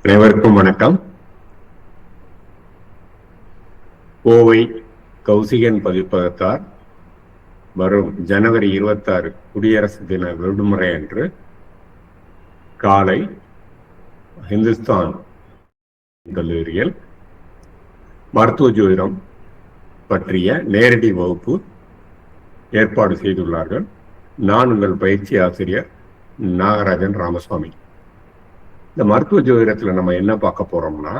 அனைவருக்கும் வணக்கம். கோவை கௌசிகன் பதிப்பகத்தார் வரும் ஜனவரி 26 குடியரசு தின விடுமுறை அன்று காலை இந்துஸ்தான் கல்லூரியில் மருத்துவ ஜோதிடம் பற்றிய நேரடி வகுப்பு ஏற்பாடு செய்துள்ளார்கள். நான் உங்கள் பயிற்சி ஆசிரியர் நாகராஜன் ராமசாமி. இந்த மருத்துவ ஜோதிடத்துல நம்ம என்ன பார்க்க போறோம்னா,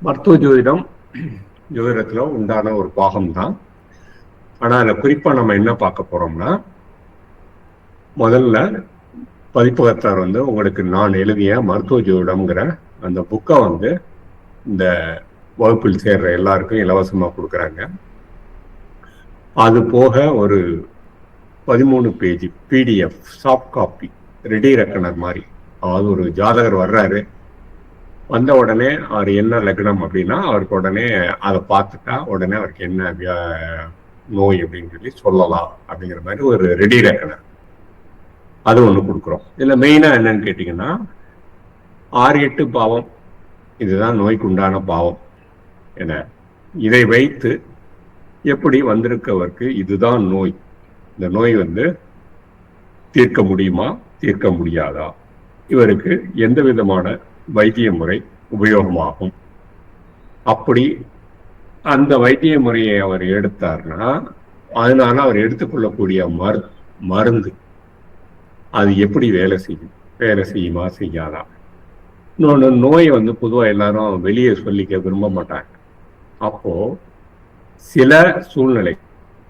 மருத்துவ ஜோதிடத்துல உண்டான ஒரு பாகம் தான். ஆனா அதுல குறிப்பா நம்ம என்ன பார்க்க போறோம்னா, முதல்ல பதிப்பகத்தார் உங்களுக்கு நான் எழுதிய மருத்துவ ஜோதிடம்ங்கிற அந்த புக்கை இந்த வகுப்பில் சேர்ற எல்லாருக்கும் இலவசமா கொடுக்குறாங்க. அது போக ஒரு 13 page PDF soft copy ready reckoner மாதிரி. அதாவது ஒரு ஜாதகர் வர்றாரு, வந்த உடனே அவர் என்ன லக்னம் அப்படின்னா அவருக்கு உடனே அதை பார்த்துட்டா உடனே அவருக்கு என்ன நோய் அப்படின்னு சொல்லலாம் அப்படிங்கிற மாதிரி ஒரு ரெடி ரெக்கனர் அது ஒன்று கொடுக்குறோம். இதில் மெயினாக என்னன்னு கேட்டிங்கன்னா 6-8 பாவம் இதுதான் நோய்க்கு உண்டான பாவம் என இதை வைத்து எப்படி வந்திருக்கவருக்கு இதுதான் நோய், இந்த நோய் தீர்க்க முடியுமா தீர்க்க முடியாதா, இவருக்கு எந்த விதமான வைத்திய முறை உபயோகமாகும், அப்படி அந்த வைத்திய முறையை அவர் எடுத்தார்னா அதனால அவர் எடுத்துக்கொள்ளக்கூடிய மருந்து அது எப்படி வேலை செய்யுமா செய்யாதா. இன்னொன்று, நோய் பொதுவாக எல்லாரும் வெளியே சொல்லிக்க விரும்ப மாட்டாங்க. அப்போ சில சூழ்நிலை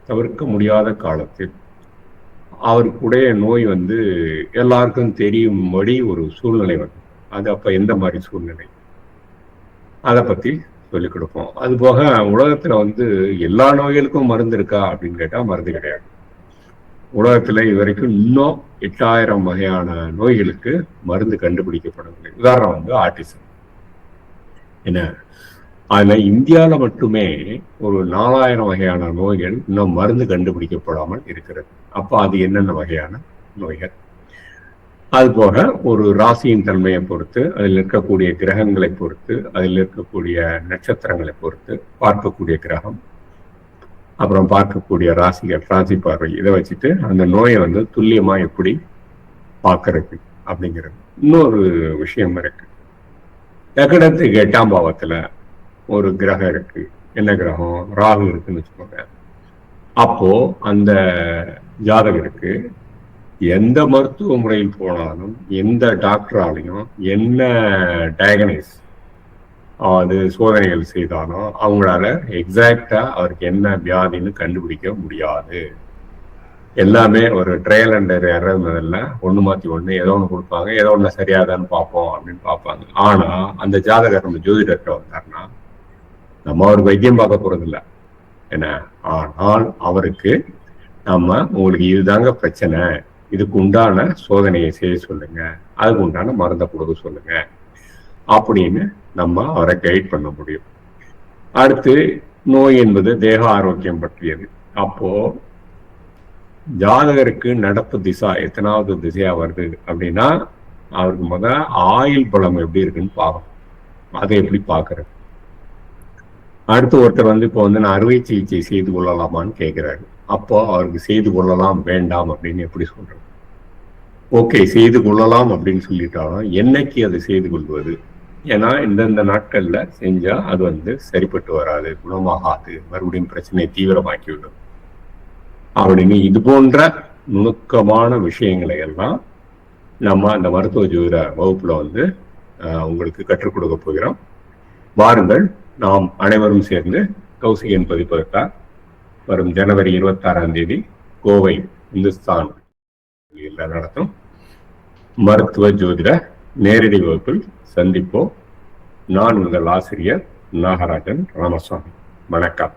தவிர்க்க முடியாத காலத்தில் அவருக்குடைய நோய் எல்லாருக்கும் தெரியும்படி ஒரு சூழ்நிலை அது அப்ப எந்த மாதிரி சூழ்நிலை அதை பத்தி சொல்லிக் கொடுப்போம். அது போக உலகத்துல எல்லா நோய்களுக்கும் மருந்து இருக்கா அப்படின்னு கேட்டா மருந்து கிடையாது. உலகத்துல இது வரைக்கும் இன்னும் 8000 வகையான நோய்களுக்கு மருந்து கண்டுபிடிக்கப்படவில்லை. உதாரணம் ஆட்டிசம் என்ன, அதுல இந்தியாவில மட்டுமே ஒரு 4000 வகையான நோய்கள் இன்னும் மருந்து கண்டுபிடிக்கப்படாமல் இருக்கிறது. அப்ப அது என்னென்ன வகையான நோய்கள், அது போக ஒரு ராசியின் தன்மையை பொறுத்து, அதில் இருக்கக்கூடிய கிரகங்களை பொறுத்து, அதில் இருக்கக்கூடிய நட்சத்திரங்களை பொறுத்து பார்க்கக்கூடிய கிரகம், அப்புறம் பார்க்கக்கூடிய ராசிகள், ராசி பார்வை, இதை வச்சுட்டு அந்த நோயை துல்லியமா எப்படி பார்க்கறது அப்படிங்கிறது. இன்னொரு விஷயம் இருக்கு. லக்னத்துக்கு 8ஆம் பாவத்துல ஒரு கிரகம் இருக்கு. என்ன கிரகம்? ராகு இருக்குன்னு வச்சுக்கோங்க. அப்போ அந்த ஜாதகருக்கு எந்த மருத்துவ முறையில் போனாலும், எந்த டாக்டராலையும் என்ன டயக்னைஸ் அது சோதனைகள் செய்தாலும் அவங்களால எக்ஸாக்டா அவருக்கு என்ன வியாதின்னு கண்டுபிடிக்க முடியாது. எல்லாமே ஒரு ட்ரையல் அண்ட் எரர் முதல்ல ஒன்று மாற்றி ஒன்று ஏதோ ஒன்று கொடுப்பாங்க, ஏதோ ஒன்று சரியாதான்னு பார்ப்போம் அப்படின்னு பார்ப்பாங்க. ஆனா அந்த ஜாதகர் நம்ம ஜோதிடர்கிட்ட வந்தாருன்னா நம்ம அவருக்கு வைத்தியம் பார்க்க போறதில்ல என்ன, ஆனால் அவருக்கு நம்ம உங்களுக்கு இதுதாங்க பிரச்சனை, இதுக்கு உண்டான சோதனையை செய்ய சொல்லுங்க, அதுக்கு உண்டான மருந்தை கொடுக்க சொல்லுங்க அப்படின்னு நம்ம அவரை கைட் பண்ண முடியும். அடுத்து, நோய் என்பது தேக ஆரோக்கியம் பற்றியது. அப்போ ஜாதகருக்கு நடப்பு திசா எத்தனாவது திசையா வருது அப்படின்னா அவருக்கு ஆயுள் பலம் எப்படி இருக்குன்னு பார்க்கணும். அதை எப்படி பார்க்கறது. அடுத்து ஒருத்தர் இப்போ நான் அறுவை சிகிச்சை செய்து கொள்ளலாமான்னு கேட்கிறாரு. அப்போ அவருக்கு செய்து கொள்ளலாம் வேண்டாம் அப்படின்னு எப்படி சொல்றது? ஓகே, செய்து கொள்ளலாம் அப்படின்னு சொல்லிட்டாலும் என்னைக்கு அதை செய்து கொள்வது? ஏன்னா இந்தந்த நாட்கள்ல செஞ்சா அது சரிப்பட்டு வராது, குணமாகாது, மறுபடியும் பிரச்சனையை தீவிரமாக்கிவிடும் அப்படின்னு இது போன்ற நுணுக்கமான விஷயங்களை எல்லாம் நம்ம அந்த மருத்துவ ஜோதிட வகுப்புல உங்களுக்கு கற்றுக் கொடுக்க போகிறோம். வாருங்கள், நாம் அனைவரும் சேர்ந்து கௌசிகன் பதிப்பகத்தார் வரும் ஜனவரி 26ஆம் தேதி கோவை இந்துஸ்தான் நடத்தும் மருத்துவ ஜோதிட நேரடி வகுப்பில் சந்திப்போம். நான் உங்கள் ஆசிரியர் நாகராஜன் ராமசாமி. வணக்கம்.